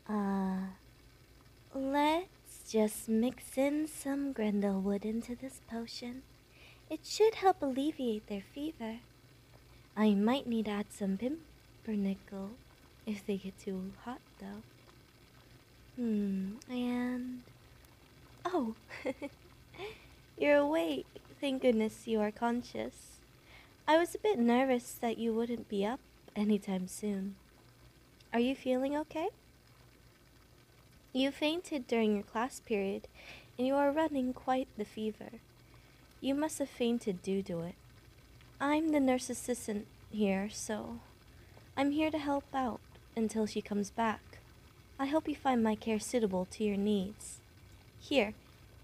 Uh, let's just mix in some Grendelwood into this potion. It should help alleviate their fever. I might need to add some pumpernickel if they get too hot, though. And... Oh, you're awake. Thank goodness you are conscious. I was a bit nervous that you wouldn't be up anytime soon. Are you feeling okay? You fainted during your class period, and you are running quite the fever. You must have fainted due to it. I'm the nurse assistant here, so I'm here to help out until she comes back. I hope you find my care suitable to your needs. Here,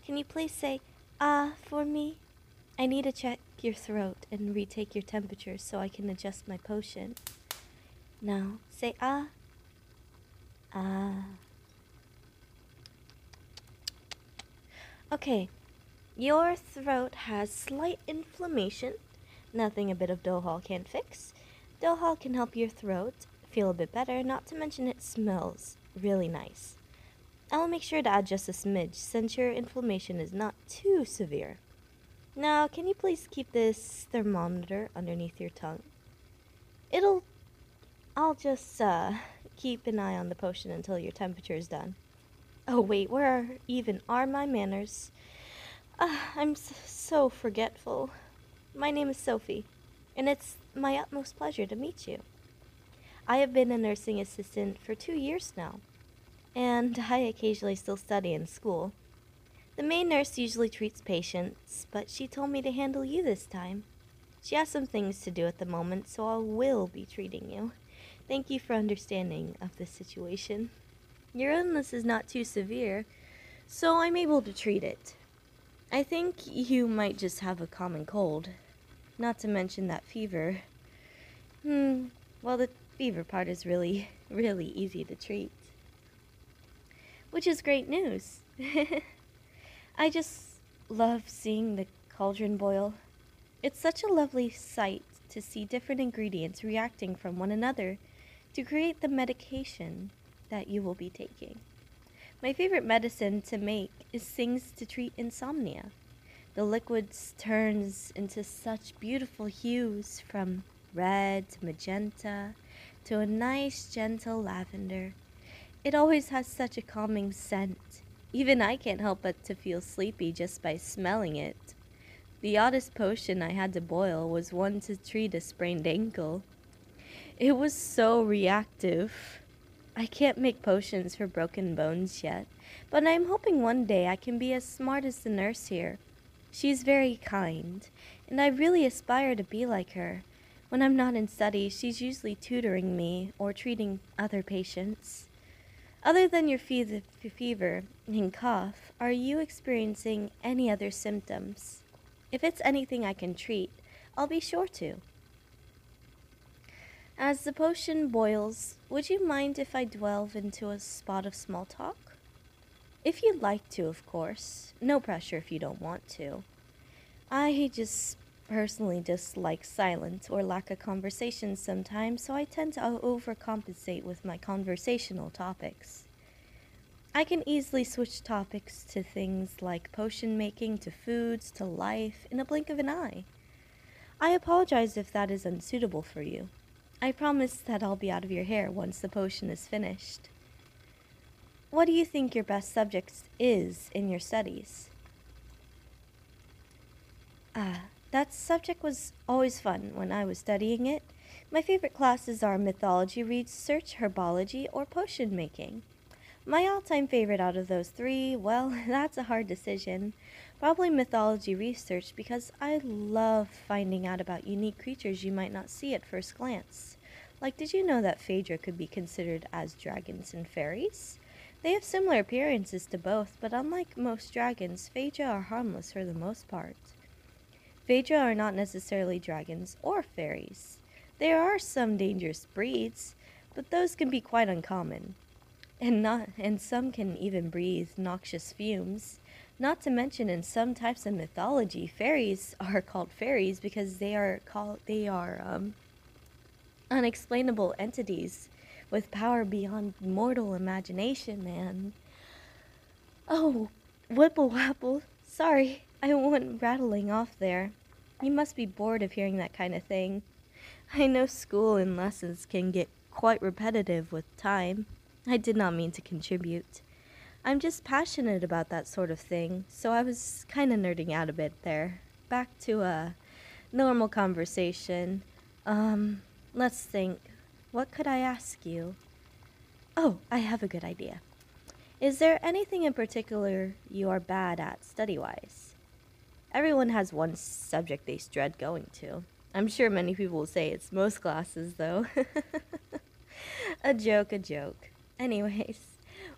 can you please say, ah, for me? I need to check your throat and retake your temperature so I can adjust my potion. Now, say ah. Ah. Okay, your throat has slight inflammation. Nothing a bit of Dohal can't fix. Dohal can help your throat feel a bit better, not to mention it smells really nice. I'll make sure to add just a smidge since your inflammation is not too severe. Now, can you please keep this thermometer underneath your tongue? I'll just, keep an eye on the potion until your temperature is done. Oh, wait, even are my manners? I'm so forgetful. My name is Sophie, and it's my utmost pleasure to meet you. I have been a nursing assistant for 2 years now, and I occasionally still study in school. The main nurse usually treats patients, but she told me to handle you this time. She has some things to do at the moment, so I will be treating you. Thank you for understanding of this situation. Your illness is not too severe, so I'm able to treat it. I think you might just have a common cold, not to mention that fever. Well, the fever part is really, really easy to treat. Which is great news. I just love seeing the cauldron boil. It's such a lovely sight to see different ingredients reacting from one another to create the medication that you will be taking. My favorite medicine to make is things to treat insomnia. The liquids turns into such beautiful hues from red to magenta to a nice gentle lavender. It always has such a calming scent. Even I can't help but to feel sleepy just by smelling it. The oddest potion I had to boil was one to treat a sprained ankle. It was so reactive. I can't make potions for broken bones yet, but I'm hoping one day I can be as smart as the nurse here. She's very kind, and I really aspire to be like her. When I'm not in study, she's usually tutoring me or treating other patients. Other than your fever and cough, are you experiencing any other symptoms? If it's anything I can treat, I'll be sure to. As the potion boils, would you mind if I delve into a spot of small talk? If you'd like to, of course. No pressure if you don't want to. I just personally dislike silence or lack of conversation sometimes, so I tend to overcompensate with my conversational topics. I can easily switch topics to things like potion making, to foods, to life, in a blink of an eye. I apologize if that is unsuitable for you. I promise that I'll be out of your hair once the potion is finished. What do you think your best subject is in your studies? That subject was always fun when I was studying it. My favorite classes are mythology research, herbology, or potion making. My all-time favorite out of those three, well, that's a hard decision. Probably mythology research because I love finding out about unique creatures you might not see at first glance. Like, did you know that Phaedra could be considered as dragons and fairies? They have similar appearances to both, but unlike most dragons, Phaedra are harmless for the most part. Phaedra are not necessarily dragons or fairies. There are some dangerous breeds, but those can be quite uncommon. And some can even breathe noxious fumes. Not to mention in some types of mythology, fairies are called fairies because they are unexplainable entities with power beyond mortal imagination and... Oh, Whipple Wapple, sorry, I went rattling off there. You must be bored of hearing that kind of thing. I know school and lessons can get quite repetitive with time. I did not mean to contribute. I'm just passionate about that sort of thing, so I was kinda nerding out a bit there. Back to a normal conversation. Let's think. What could I ask you? Oh, I have a good idea. Is there anything in particular you are bad at study-wise? Everyone has one subject they dread going to. I'm sure many people will say it's most classes, though. A joke, a joke. Anyways,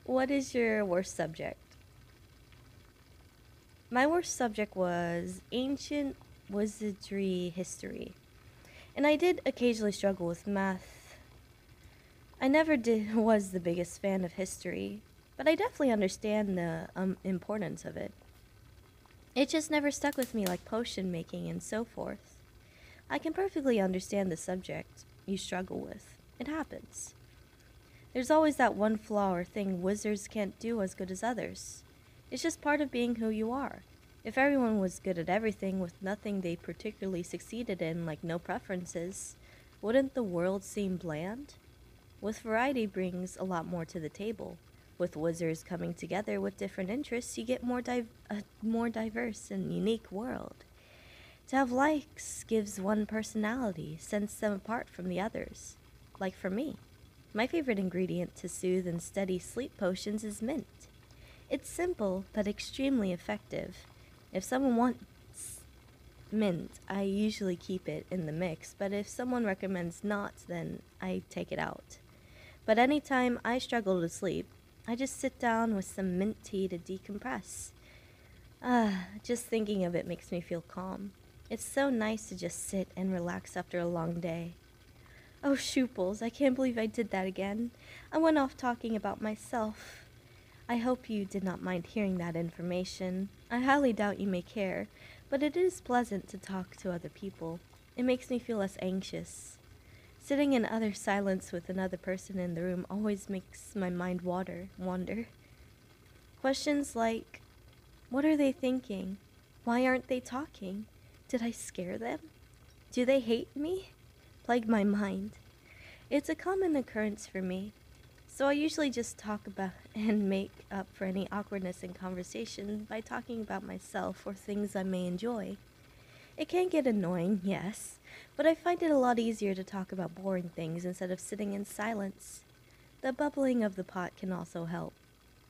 what is your worst subject? My worst subject was ancient wizardry history. And I did occasionally struggle with math. I never was the biggest fan of history, but I definitely understand the importance of it. It just never stuck with me like potion making and so forth. I can perfectly understand the subject you struggle with. It happens. There's always that one flaw or thing wizards can't do as good as others. It's just part of being who you are. If everyone was good at everything with nothing they particularly succeeded in, like no preferences, wouldn't the world seem bland? With variety brings a lot more to the table. With wizards coming together with different interests, you get a more diverse and unique world. To have likes gives one personality, sets them apart from the others. Like for me, my favorite ingredient to soothe and steady sleep potions is mint. It's simple, but extremely effective. If someone wants mint, I usually keep it in the mix, but if someone recommends not, then I take it out. But anytime I struggle to sleep, I just sit down with some mint tea to decompress. Just thinking of it makes me feel calm. It's so nice to just sit and relax after a long day. Oh, shooples, I can't believe I did that again. I went off talking about myself. I hope you did not mind hearing that information. I highly doubt you may care, but it is pleasant to talk to other people. It makes me feel less anxious. Sitting in utter silence with another person in the room always makes my mind wander. Questions like, what are they thinking? Why aren't they talking? Did I scare them? Do they hate me? Plague my mind. It's a common occurrence for me, so I usually just talk about and make up for any awkwardness in conversation by talking about myself or things I may enjoy. It can get annoying, yes, but I find it a lot easier to talk about boring things instead of sitting in silence. The bubbling of the pot can also help.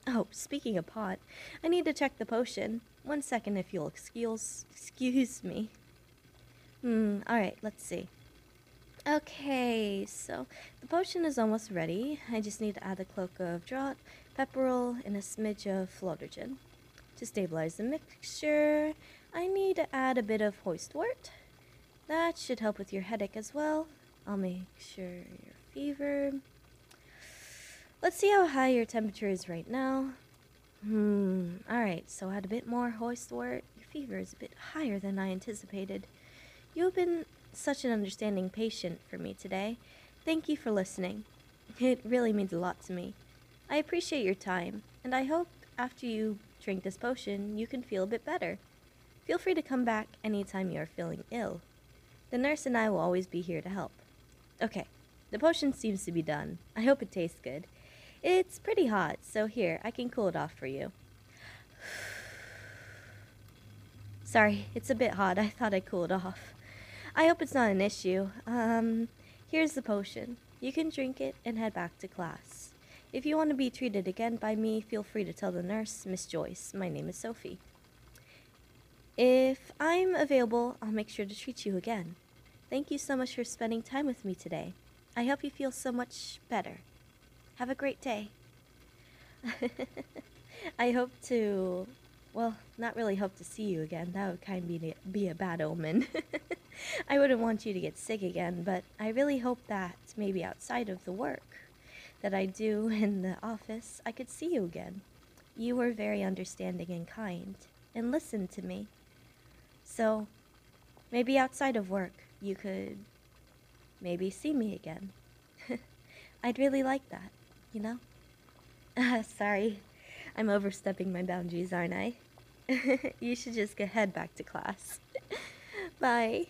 Oh, speaking of pot, I need to check the potion. 1 second if you'll excuse me. Alright, let's see. Okay, so the potion is almost ready. I just need to add a cloak of draught, pepperel, and a smidge of flodergen. To stabilize the mixture, I need to add a bit of hoistwort. That should help with your headache as well. I'll make sure your fever... Let's see how high your temperature is right now. Alright, so add a bit more hoistwort. Your fever is a bit higher than I anticipated. You have been such an understanding patient for me today. Thank you for listening. It really means a lot to me. I appreciate your time, and I hope after you drink this potion, you can feel a bit better. Feel free to come back anytime you are feeling ill. The nurse and I will always be here to help. Okay, the potion seems to be done. I hope it tastes good. It's pretty hot, so here, I can cool it off for you. Sorry, it's a bit hot. I thought I'd cool it off. I hope it's not an issue. Here's the potion. You can drink it and head back to class. If you want to be treated again by me, feel free to tell the nurse, Miss Joyce. My name is Sophie. If I'm available, I'll make sure to treat you again. Thank you so much for spending time with me today. I hope you feel so much better. Have a great day. I hope to... Well, not really hope to see you again. That would kind of be a bad omen. I wouldn't want you to get sick again, but I really hope that maybe outside of the work that I do in the office, I could see you again. You were very understanding and kind, and listened to me. So, maybe outside of work, you could maybe see me again. I'd really like that, you know? Sorry, I'm overstepping my boundaries, aren't I? You should just head back to class. Bye.